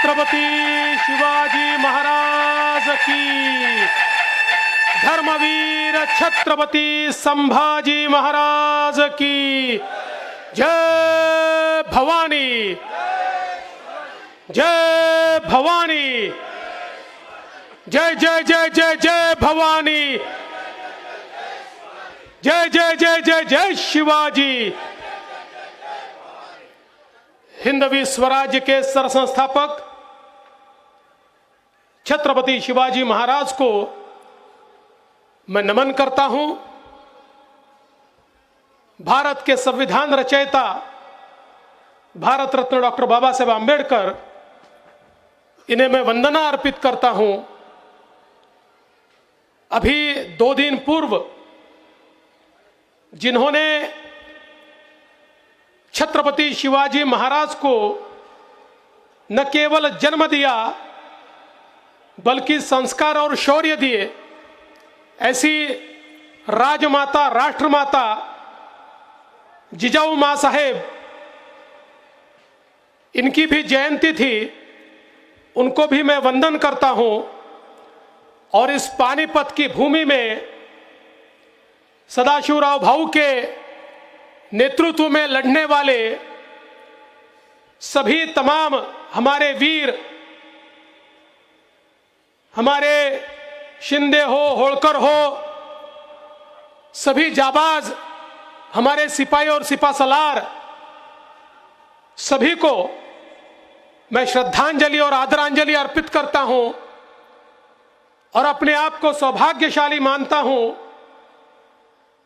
छत्रपति शिवाजी महाराज की, धर्मवीर छत्रपति संभाजी महाराज की जय भवानी, जय भवानी, जय जय जय जय जय भवानी, जय जय जय जय जय शिवाजी। हिंदवी स्वराज्य के सरसंस्थापक छत्रपति शिवाजी महाराज को मैं नमन करता हूं। भारत के संविधान रचयिता भारत रत्न डॉक्टर बाबा साहेब आंबेडकर, इन्हें मैं वंदना अर्पित करता हूं। अभी 2 दिन पूर्व जिन्होंने छत्रपति शिवाजी महाराज को न केवल जन्म दिया बल्कि संस्कार और शौर्य दिए, ऐसी राजमाता राष्ट्रमाता जिजाऊ मां साहेब, इनकी भी जयंती थी, उनको भी मैं वंदन करता हूं। और इस पानीपत की भूमि में सदाशिवराव भाऊ के नेतृत्व में लड़ने वाले सभी तमाम हमारे वीर, हमारे शिंदे हो, होळकर हो, सभी जाबाज, हमारे सिपाही और सिपासलार, सभी को मैं श्रद्धांजलि और आदरांजलि अर्पित करता हूं और अपने आप को सौभाग्यशाली मानता हूं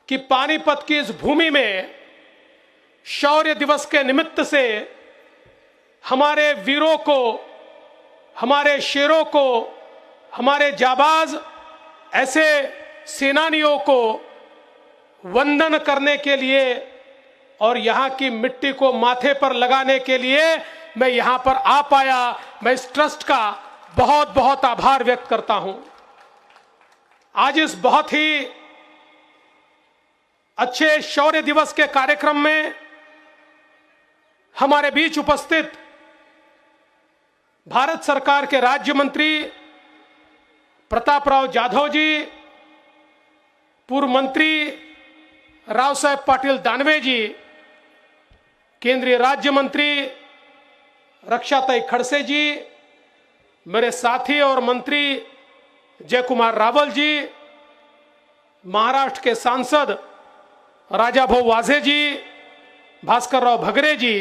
कि पानीपत की इस भूमि में शौर्य दिवस के निमित्त से हमारे वीरों को, हमारे शेरों को, हमारे जाबाज ऐसे सेनानियों को वंदन करने के लिए और यहां की मिट्टी को माथे पर लगाने के लिए मैं यहां पर आ पाया। मैं इस ट्रस्ट का बहुत बहुत आभार व्यक्त करता हूं। आज इस बहुत ही अच्छे शौर्य दिवस के कार्यक्रम में हमारे बीच उपस्थित भारत सरकार के राज्य मंत्री प्रतापराव जाधव जी, पूर्व मंत्री राव साहेब पाटिल दानवे जी, केंद्रीय राज्य मंत्री रक्षाताई खड़से जी, मेरे साथी और मंत्री जय कुमार रावल जी, महाराष्ट्र के सांसद राजाभाऊ वाजे जी, भास्कर राव भगरे जी,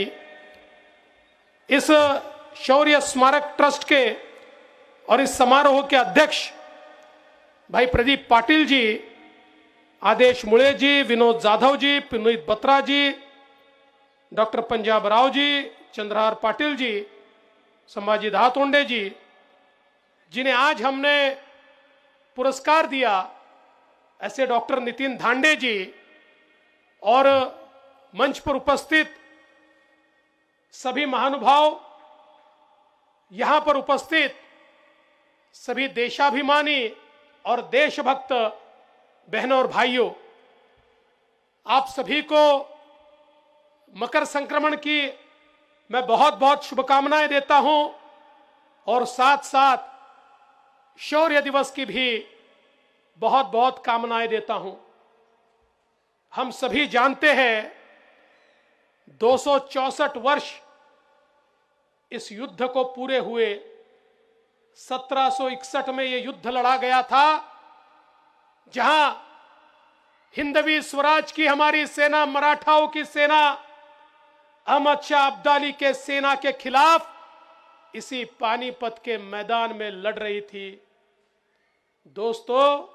इस शौर्य स्मारक ट्रस्ट के और इस समारोह के अध्यक्ष भाई प्रदीप पाटिल जी, आदेश मुळे जी, विनोद जाधव जी, पुनीत बत्रा जी, डॉक्टर पंजाब राव जी, चंद्रहार पाटिल जी, संभाजी दातोंडे जी, जिन्हें आज हमने पुरस्कार दिया, ऐसे डॉक्टर नितिन धांडे जी और मंच पर उपस्थित सभी महानुभाव, यहां पर उपस्थित सभी देशाभिमानी और देशभक्त बहनों और भाइयों, आप सभी को मकर संक्रमण की मैं बहुत बहुत शुभकामनाएं देता हूं और साथ साथ शौर्य दिवस की भी बहुत बहुत कामनाएं देता हूं। हम सभी जानते हैं 264 वर्ष इस युद्ध को पूरे हुए। 1761 में यह युद्ध लड़ा गया था, जहां हिंदवी स्वराज की हमारी सेना, मराठाओं की सेना अहमद शाह अब्दाली के सेना के खिलाफ इसी पानीपत के मैदान में लड़ रही थी। दोस्तों,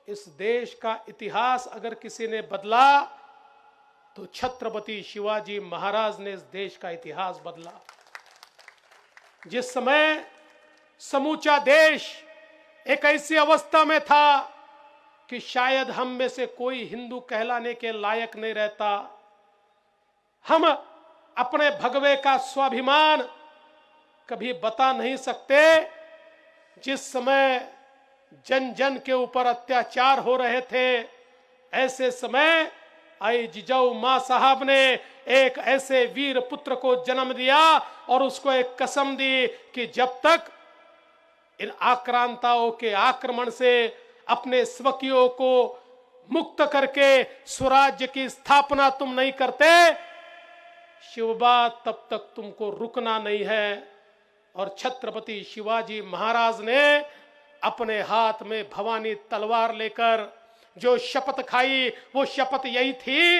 इस देश का इतिहास अगर किसी ने बदला तो छत्रपति शिवाजी महाराज ने इस देश का इतिहास बदला। जिस समय समूचा देश एक ऐसी अवस्था में था कि शायद हम में से कोई हिंदू कहलाने के लायक नहीं रहता, हम अपने भगवे का स्वाभिमान कभी बता नहीं सकते। जिस समय जन जन के ऊपर अत्याचार हो रहे थे, ऐसे समय आई जिजाऊ मां साहब ने एक ऐसे वीर पुत्र को जन्म दिया और उसको एक कसम दी कि जब तक इन आक्रांताओं के आक्रमण से अपने स्वकीयों को मुक्त करके स्वराज्य की स्थापना तुम नहीं करते, शिवबा, तब तक तुमको रुकना नहीं है। और छत्रपति शिवाजी महाराज ने अपने हाथ में भवानी तलवार लेकर जो शपथ खाई, वो शपथ यही थी,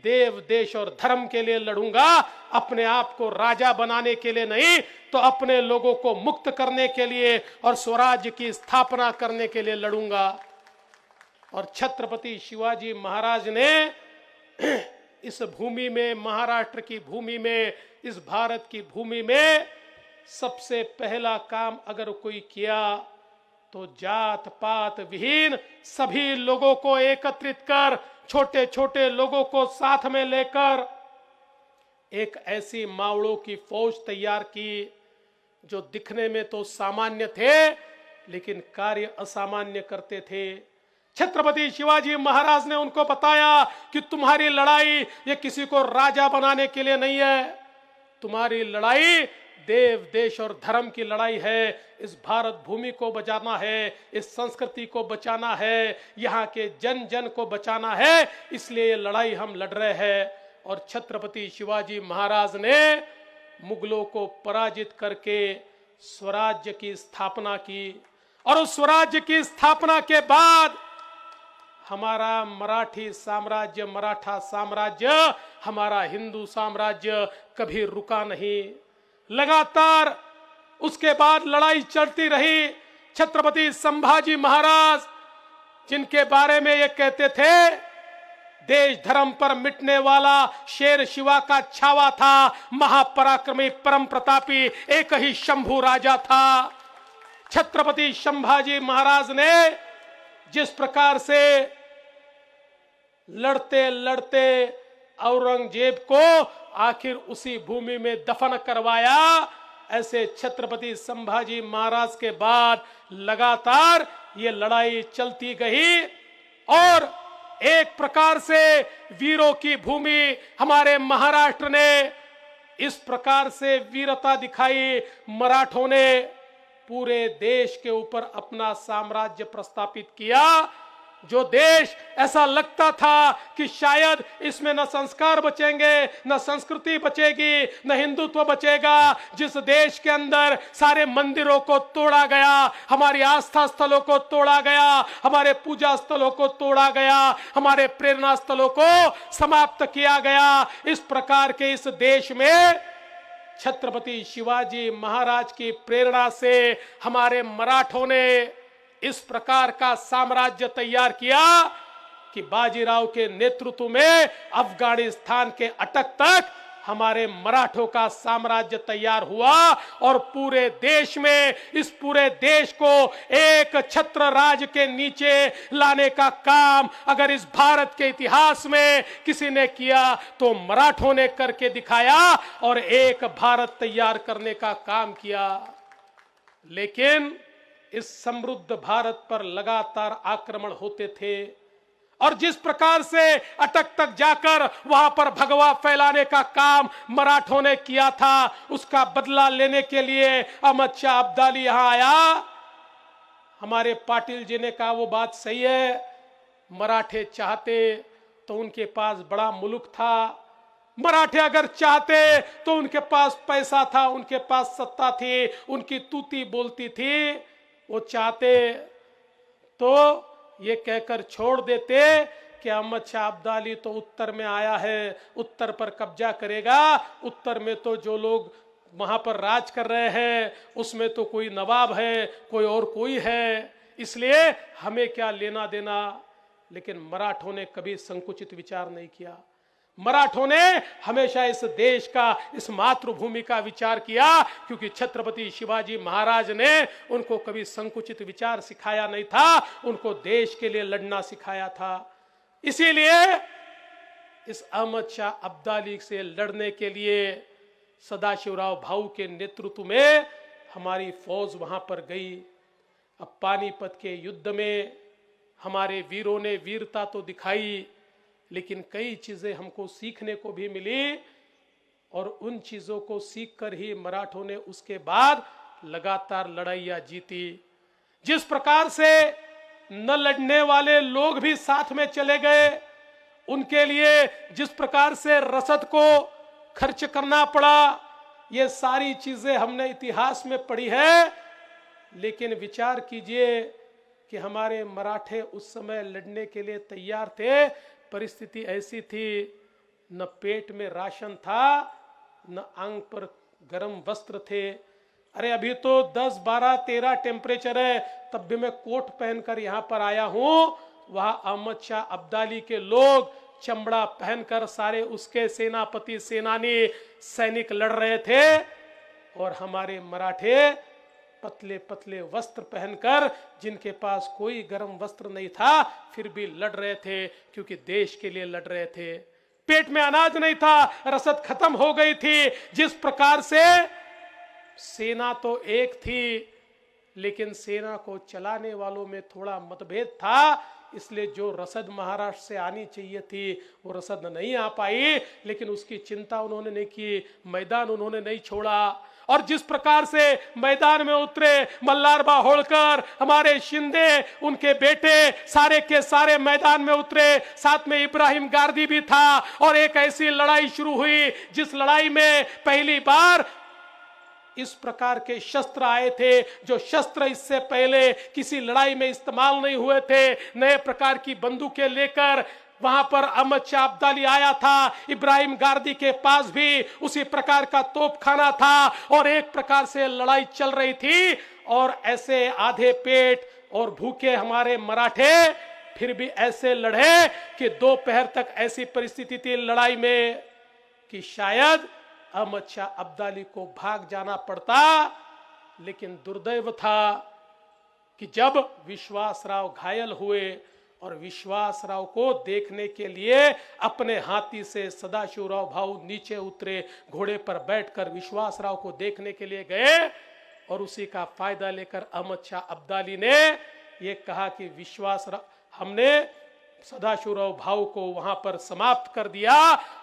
देव, देश और धर्म के लिए लड़ूंगा, अपने आप को राजा बनाने के लिए नहीं, तो अपने लोगों को मुक्त करने के लिए और स्वराज्य की स्थापना करने के लिए लड़ूंगा। और छत्रपति शिवाजी महाराज ने इस भूमि में, महाराष्ट्र की भूमि में, इस भारत की भूमि में सबसे पहला काम अगर कोई किया तो जात पात विहीन सभी लोगों को एकत्रित कर, छोटे छोटे लोगों को साथ में लेकर एक ऐसी मावड़ों की फौज तैयार की जो दिखने में तो सामान्य थे लेकिन कार्य असामान्य करते थे। छत्रपति शिवाजी महाराज ने उनको बताया कि तुम्हारी लड़ाई ये किसी को राजा बनाने के लिए नहीं है, तुम्हारी लड़ाई देव, देश और धर्म की लड़ाई है। इस भारत भूमि को बचाना है, इस संस्कृति को बचाना है, यहाँ के जन जन को बचाना है, इसलिए ये लड़ाई हम लड़ रहे हैं। और छत्रपति शिवाजी महाराज ने मुगलों को पराजित करके स्वराज्य की स्थापना की। और उस स्वराज्य की स्थापना के बाद हमारा मराठी साम्राज्य, मराठा साम्राज्य, हमारा हिंदू साम्राज्य कभी रुका नहीं। लगातार उसके बाद लड़ाई चलती रही। छत्रपति संभाजी महाराज, जिनके बारे में ये कहते थे देश धर्म पर मिटने वाला शेर शिवा का छावा था, महापराक्रमी परम प्रतापी एक ही शंभू राजा था। छत्रपति संभाजी महाराज ने जिस प्रकार से लड़ते लड़ते औरंगजेब को आखिर उसी भूमि में दफन करवाया, ऐसे छत्रपति संभाजी महाराज के बाद लगातार ये लड़ाई चलती गई। और एक प्रकार से वीरों की भूमि हमारे महाराष्ट्र ने इस प्रकार से वीरता दिखाई, मराठों ने पूरे देश के ऊपर अपना साम्राज्य प्रस्थापित किया। जो देश ऐसा लगता था कि शायद इसमें न संस्कार बचेंगे, न संस्कृति बचेगी, न हिंदुत्व बचेगा, जिस देश के अंदर सारे मंदिरों को तोड़ा गया, हमारी आस्था स्थलों को तोड़ा गया, हमारे पूजा स्थलों को तोड़ा गया, हमारे प्रेरणा स्थलों को समाप्त किया गया, इस प्रकार के इस देश में छत्रपति शिवाजी महाराज की प्रेरणा से हमारे मराठों ने इस प्रकार का साम्राज्य तैयार किया कि बाजीराव के नेतृत्व में अफगानिस्तान के अटक तक हमारे मराठों का साम्राज्य तैयार हुआ। और पूरे देश में, इस पूरे देश को एक छत्र राज के नीचे लाने का काम अगर इस भारत के इतिहास में किसी ने किया तो मराठों ने करके दिखाया और एक भारत तैयार करने का काम किया। लेकिन इस समृद्ध भारत पर लगातार आक्रमण होते थे और जिस प्रकार से अटक तक जाकर वहां पर भगवा फैलाने का काम मराठों ने किया था, उसका बदला लेने के लिए अहमद शाह अब्दाली यहां आया। हमारे पाटिल जी ने कहा वो बात सही है, मराठे चाहते तो उनके पास बड़ा मुल्क था, मराठे अगर चाहते तो उनके पास पैसा था, उनके पास सत्ता थी, उनकी तूती बोलती थी, वो चाहते तो ये कहकर छोड़ देते कि अहमद शाह अब्दाली तो उत्तर में आया है, उत्तर पर कब्जा करेगा, उत्तर में तो जो लोग वहां पर राज कर रहे हैं उसमें तो कोई नवाब है, कोई और कोई है, इसलिए हमें क्या लेना देना। लेकिन मराठों ने कभी संकुचित विचार नहीं किया। मराठों ने हमेशा इस देश का, इस मातृभूमि का विचार किया, क्योंकि छत्रपति शिवाजी महाराज ने उनको कभी संकुचित विचार सिखाया नहीं था, उनको देश के लिए लड़ना सिखाया था। इसीलिए इस अहमद शाह अब्दाली से लड़ने के लिए सदाशिवराव भाऊ के नेतृत्व में हमारी फौज वहां पर गई। अब पानीपत के युद्ध में हमारे वीरों ने वीरता तो दिखाई, लेकिन कई चीजें हमको सीखने को भी मिली और उन चीजों को सीखकर ही मराठों ने उसके बाद लगातार लड़ाइयां जीती। जिस प्रकार से न लड़ने वाले लोग भी साथ में चले गए, उनके लिए जिस प्रकार से रसद को खर्च करना पड़ा, ये सारी चीजें हमने इतिहास में पढ़ी है। लेकिन विचार कीजिए कि हमारे मराठे उस समय लड़ने के लिए तैयार थे। परिस्थिति ऐसी थी, न पेट में राशन था, न आंग पर गर्म वस्त्र थे। अरे अभी तो 10, 12, 13 टेम्परेचर है, तब भी मैं कोट पहनकर यहाँ पर आया हूँ। वहाँ अहमद शाह अब्दाली के लोग चमड़ा पहनकर सारे उसके सेनापति सेनानी सैनिक लड़ रहे थे और हमारे मराठे पतले पतले वस्त्र पहनकर, जिनके पास कोई गर्म वस्त्र नहीं था, फिर भी लड़ रहे थे, क्योंकि देश के लिए लड़ रहे थे। पेट में अनाज नहीं था, रसद खत्म हो गई थी। जिस प्रकार से सेना तो एक थी, लेकिन सेना को चलाने वालों में थोड़ा मतभेद था, इसलिए जो रसद महाराष्ट्र से आनी चाहिए थी वो रसद नहीं आ पाई। लेकिन उसकी चिंता उन्होंने नहीं की, मैदान उन्होंने नहीं छोड़ा। और जिस प्रकार से मैदान में उतरे मल्हारबा होळकर, हमारे शिंदे, उनके बेटे सारे के सारे मैदान में उतरे, साथ में इब्राहिम गारदी भी था। और एक ऐसी लड़ाई शुरू हुई जिस लड़ाई में पहली बार इस प्रकार के शस्त्र आए थे, जो शस्त्र इससे पहले किसी लड़ाई में इस्तेमाल नहीं हुए थे। नए प्रकार की बंदूकें लेकर वहां पर अहमद शाह अब्दाली आया था। इब्राहिम गारदी के पास भी उसी प्रकार का तोपखाना था और एक प्रकार से लड़ाई चल रही थी। और ऐसे आधे पेट और भूखे हमारे मराठे फिर भी ऐसे लड़े कि दोपहर तक ऐसी परिस्थिति थी लड़ाई में कि शायद अहमद शाह अब्दाली को भाग जाना पड़ता। लेकिन दुर्दैव था कि जब विश्वासराव घायल हुए और विश्वासराव को देखने के लिए अपने हाथी से सदाशिवराव भाऊ नीचे उतरे, घोड़े पर बैठकर विश्वासराव को देखने के लिए गए। और उसी का फायदा लेकर अहमद शाह अब्दाली ने यह कहा कि विश्वासराव, हमने सदाशिवराव भाऊ को वहां पर समाप्त कर दिया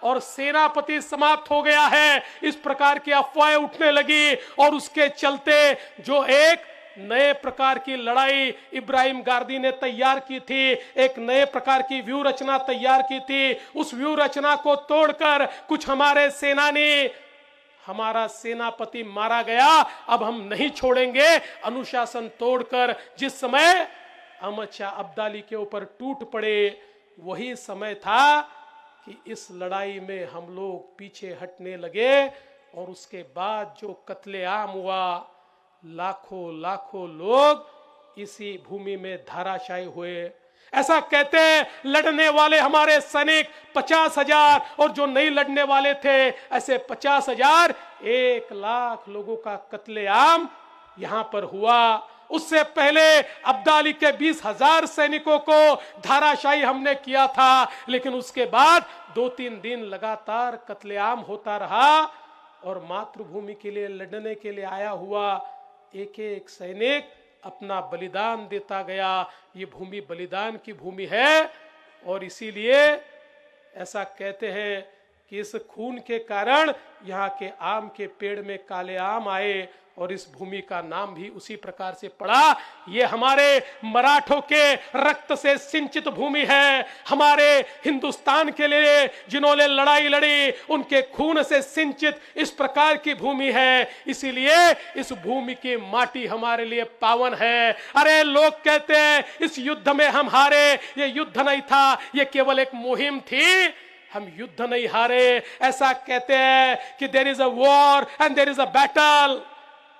और सेनापति समाप्त हो गया है। इस प्रकार की अफवाहें उठने लगी और उसके चलते जो एक नए प्रकार की लड़ाई इब्राहिम गारदी ने तैयार की थी, एक नए प्रकार की व्यूह रचना तैयार की थी, उस व्यूह रचना को तोड़कर कुछ हमारे सेनानी, हमारा सेनापति मारा गया। अब हम नहीं छोड़ेंगे। अनुशासन तोड़कर जिस समय अहमद शाह अब्दाली के ऊपर टूट पड़े, वही समय था कि इस लड़ाई में हम लोग पीछे हटने लगे। और उसके बाद जो कत्लेआम हुआ, लाखों लाखों लोग इसी भूमि में धराशायी हुए। ऐसा कहते हैं लड़ने वाले हमारे सैनिक 50,000 और जो नहीं लड़ने वाले थे ऐसे 50,000, 1 लाख लोगों का कत्लेआम यहां पर हुआ। उससे पहले अब्दाली के 20,000 सैनिकों को धाराशायी हमने किया था। लेकिन उसके बाद 2-3 दिन लगातार कत्लेआम होता रहा और मातृभूमि के लिए लड़ने के लिए आया हुआ एक एक सैनिक अपना बलिदान देता गया। ये भूमि बलिदान की भूमि है और इसीलिए ऐसा कहते हैं कि इस खून के कारण यहाँ के आम के पेड़ में काले आम आए और इस भूमि का नाम भी उसी प्रकार से पड़ा। ये हमारे मराठों के रक्त से सिंचित भूमि है। हमारे हिंदुस्तान के लिए जिन्होंने लड़ाई लड़ी उनके खून से सिंचित इस प्रकार की भूमि है। इसीलिए इस भूमि की माटी हमारे लिए पावन है। अरे लोग कहते हैं इस युद्ध में हम हारे, ये युद्ध नहीं था, ये केवल एक मुहिम थी, हम युद्ध नहीं हारे। ऐसा कहते हैं कि there is a war and there is a battle.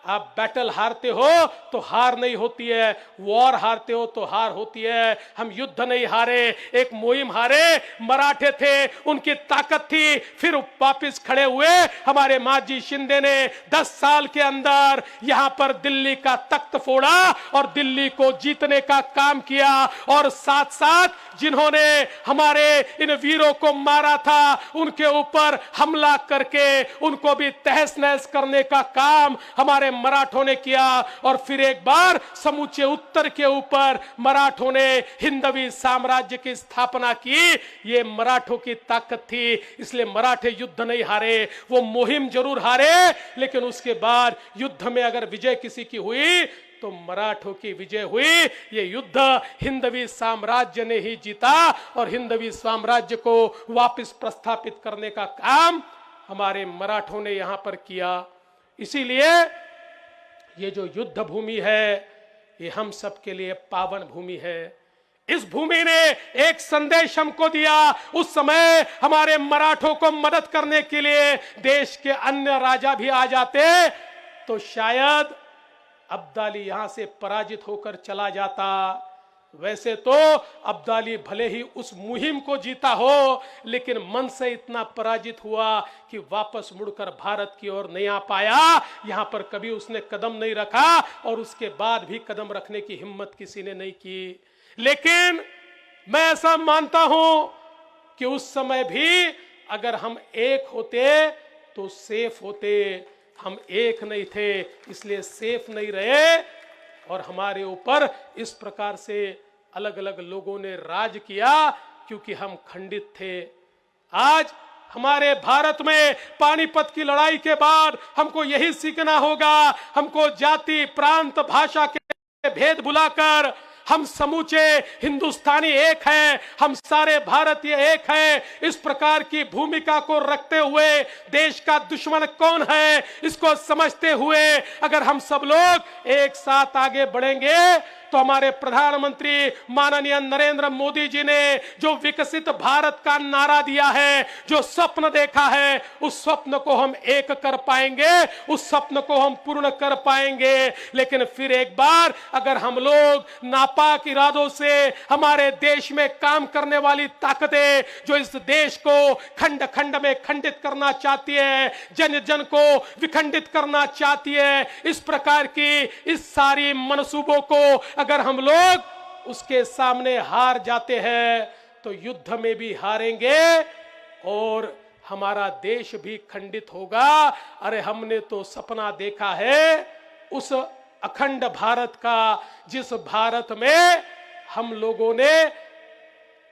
आप बैटल हारते हो तो हार नहीं होती है, वॉर हारते हो तो हार होती है। हम युद्ध नहीं हारे, एक मुहिम हारे। मराठे थे, उनकी ताकत थी, फिर वापिस खड़े हुए। हमारे माजी शिंदे ने 10 साल के अंदर यहां पर दिल्ली का तख्त फोड़ा और दिल्ली को जीतने का काम किया। और साथ साथ जिन्होंने हमारे इन वीरों को मारा था उनके ऊपर हमला करके उनको भी तहस नहस करने का काम हमारे मराठों ने किया और फिर एक बार समूचे उत्तर के ऊपर मराठों ने हिंदवी साम्राज्य की स्थापना की। ये मराठों की ताकत थी, इसलिए मराठे युद्ध नहीं हारे। वो मुहिम जरूर हारे, लेकिन उसके बाद युद्ध में अगर विजय किसी की हुई तो मराठों की विजय हुई। ये युद्ध हिंदवी साम्राज्य ने ही जीता और हिंदवी साम्राज्य को वापस प्रस्थापित करने का काम हमारे मराठों ने यहां पर किया। इसीलिए ये जो युद्ध भूमि है, ये हम सब के लिए पावन भूमि है। इस भूमि ने एक संदेश हमको दिया। उस समय हमारे मराठों को मदद करने के लिए देश के अन्य राजा भी आ जाते तो शायद अब्दाली यहां से पराजित होकर चला जाता। वैसे तो अब्दाली भले ही उस मुहिम को जीता हो, लेकिन मन से इतना पराजित हुआ कि वापस मुड़कर भारत की ओर नहीं आ पाया। यहां पर कभी उसने कदम नहीं रखा और उसके बाद भी कदम रखने की हिम्मत किसी ने नहीं की। लेकिन मैं ऐसा मानता हूं कि उस समय भी अगर हम एक होते तो सेफ होते। हम एक नहीं थे, इसलिए सेफ नहीं रहे और हमारे ऊपर इस प्रकार से अलग अलग लोगों ने राज किया क्योंकि हम खंडित थे। आज हमारे भारत में पानीपत की लड़ाई के बाद हमको यही सीखना होगा। हमको जाति, प्रांत, भाषा के भेद भुलाकर हम समूचे हिंदुस्तानी एक हैं, हम सारे भारतीय एक हैं। इस प्रकार की भूमिका को रखते हुए देश का दुश्मन कौन है इसको समझते हुए अगर हम सब लोग एक साथ आगे बढ़ेंगे तो हमारे प्रधानमंत्री माननीय नरेंद्र मोदी जी ने जो विकसित भारत का नारा दिया है, जो स्वप्न देखा है, उस स्वप्न को हम एक कर पाएंगे, उस स्वप्न को हम पूर्ण कर पाएंगे। लेकिन फिर एक बार अगर हम लोग नापाक इरादों से हमारे देश में काम करने वाली ताकतें जो इस देश को खंड खंड में खंडित करना चाहती है, जन जन को विखंडित करना चाहती है, इस प्रकार की इस सारी मनसूबों को अगर हम लोग उसके सामने हार जाते हैं तो युद्ध में भी हारेंगे और हमारा देश भी खंडित होगा। अरे हमने तो सपना देखा है उस अखंड भारत का, जिस भारत में हम लोगों ने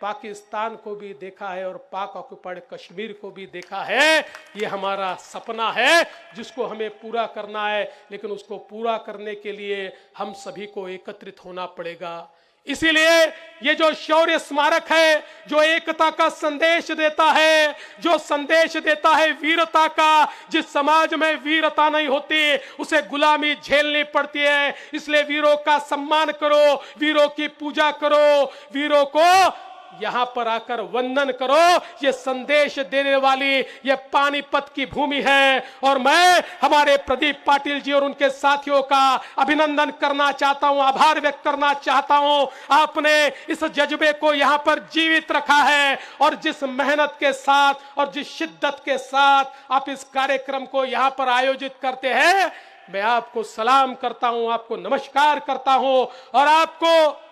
पाकिस्तान को भी देखा है और पाक ऑक्युपाइड कश्मीर को भी देखा है। ये हमारा सपना है जिसको हमें पूरा करना है, लेकिन उसको पूरा करने के लिए हम सभी को एकत्रित होना पड़ेगा। इसीलिए ये जो शौर्य स्मारक है, जो एकता का संदेश देता है, जो संदेश देता है वीरता का, जिस समाज में वीरता नहीं होती उसे गुलामी झेलनी पड़ती है। इसलिए वीरों का सम्मान करो, वीरों की पूजा करो, वीरों को यहां पर आकर वंदन करो। ये संदेश देने वाली ये पानीपत की भूमि है और मैं हमारे प्रदीप पाटिल जी और उनके साथियों का अभिनंदन करना चाहता हूं, आभार व्यक्त करना चाहता हूं। आपने इस जज्बे को यहां पर जीवित रखा है और जिस मेहनत के साथ और जिस शिद्दत के साथ आप इस कार्यक्रम को यहां पर आयोजित करते हैं, मैं आपको सलाम करता हूं, आपको नमस्कार करता हूं और आपको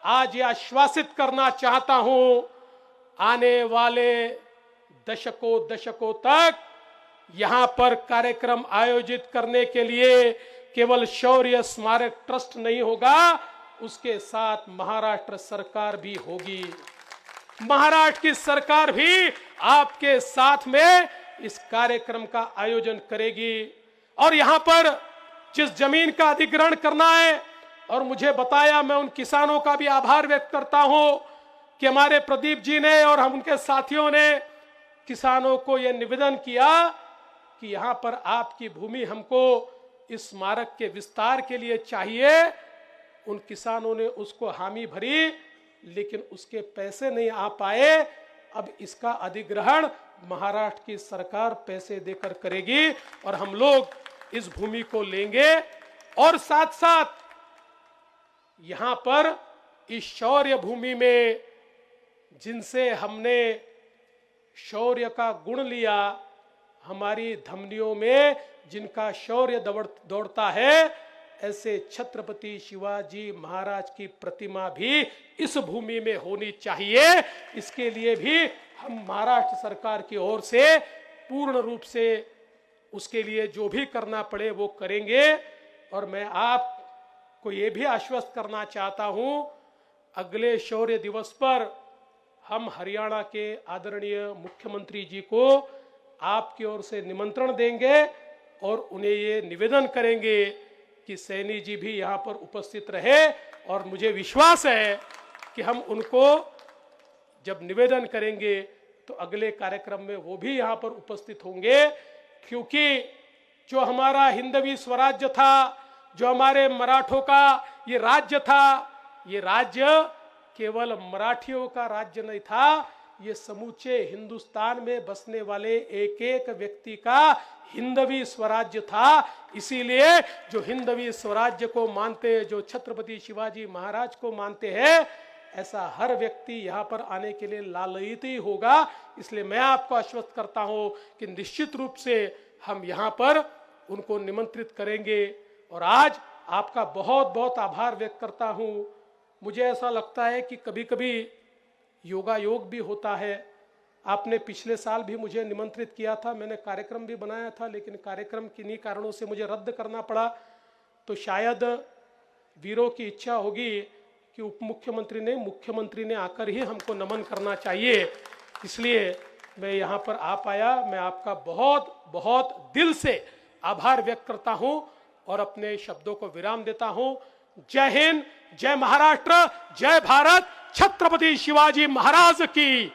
आज यह आश्वासित करना चाहता हूं, आने वाले दशकों तक यहां पर कार्यक्रम आयोजित करने के लिए केवल शौर्य स्मारक ट्रस्ट नहीं होगा, उसके साथ महाराष्ट्र सरकार भी होगी। महाराष्ट्र की सरकार भी आपके साथ में इस कार्यक्रम का आयोजन करेगी और यहां पर जिस जमीन का अधिग्रहण करना है और मुझे बताया, मैं उन किसानों का भी आभार व्यक्त करता हूं कि हमारे प्रदीप जी ने और हम उनके साथियों ने किसानों को यह निवेदन किया कि यहां पर आपकी भूमि हमको इस स्मारक के विस्तार के लिए चाहिए। उन किसानों ने उसको हामी भरी, लेकिन उसके पैसे नहीं आ पाए। अब इसका अधिग्रहण महाराष्ट्र की सरकार पैसे देकर करेगी और हम लोग इस भूमि को लेंगे और साथ साथ यहां पर इस शौर्य भूमि में जिनसे हमने शौर्य का गुण लिया, हमारी धमनियों में जिनका शौर्य दौड़ता है, ऐसे छत्रपति शिवाजी महाराज की प्रतिमा भी इस भूमि में होनी चाहिए। इसके लिए भी हम महाराष्ट्र सरकार की ओर से पूर्ण रूप से उसके लिए जो भी करना पड़े वो करेंगे। और मैं आपको ये भी आश्वस्त करना चाहता हूं, अगले शौर्य दिवस पर हम हरियाणा के आदरणीय मुख्यमंत्री जी को आपकी ओर से निमंत्रण देंगे और उन्हें ये निवेदन करेंगे कि सैनी जी भी यहाँ पर उपस्थित रहे। और मुझे विश्वास है कि हम उनको जब निवेदन करेंगे तो अगले कार्यक्रम में वो भी यहाँ पर उपस्थित होंगे, क्योंकि जो हमारा हिंदवी स्वराज्य था, जो हमारे मराठों का ये राज्य था, ये राज्य केवल मराठियों का राज्य नहीं था, ये समूचे हिंदुस्तान में बसने वाले एक एक व्यक्ति का हिंदवी स्वराज्य था। इसीलिए जो हिंदवी स्वराज्य को मानते, जो छत्रपति शिवाजी महाराज को मानते हैं, ऐसा हर व्यक्ति यहाँ पर आने के लिए लालयित ही होगा। इसलिए मैं आपको आश्वस्त करता हूँ कि निश्चित रूप से हम यहाँ पर उनको निमंत्रित करेंगे। और आज आपका बहुत बहुत आभार व्यक्त करता हूँ। मुझे ऐसा लगता है कि कभी कभी योगा योग भी होता है। आपने पिछले साल भी मुझे निमंत्रित किया था, मैंने कार्यक्रम भी बनाया था, लेकिन कार्यक्रम किन्हीं कारणों से मुझे रद्द करना पड़ा। तो शायद वीरों की इच्छा होगी कि उप मुख्यमंत्री ने आकर ही हमको नमन करना चाहिए, इसलिए मैं यहाँ पर आ पाया। मैं आपका बहुत बहुत दिल से आभार व्यक्त करता हूँ और अपने शब्दों को विराम देता हूँ। जय हिंद, जय महाराष्ट्र, जय भारत, छत्रपति शिवाजी महाराज की।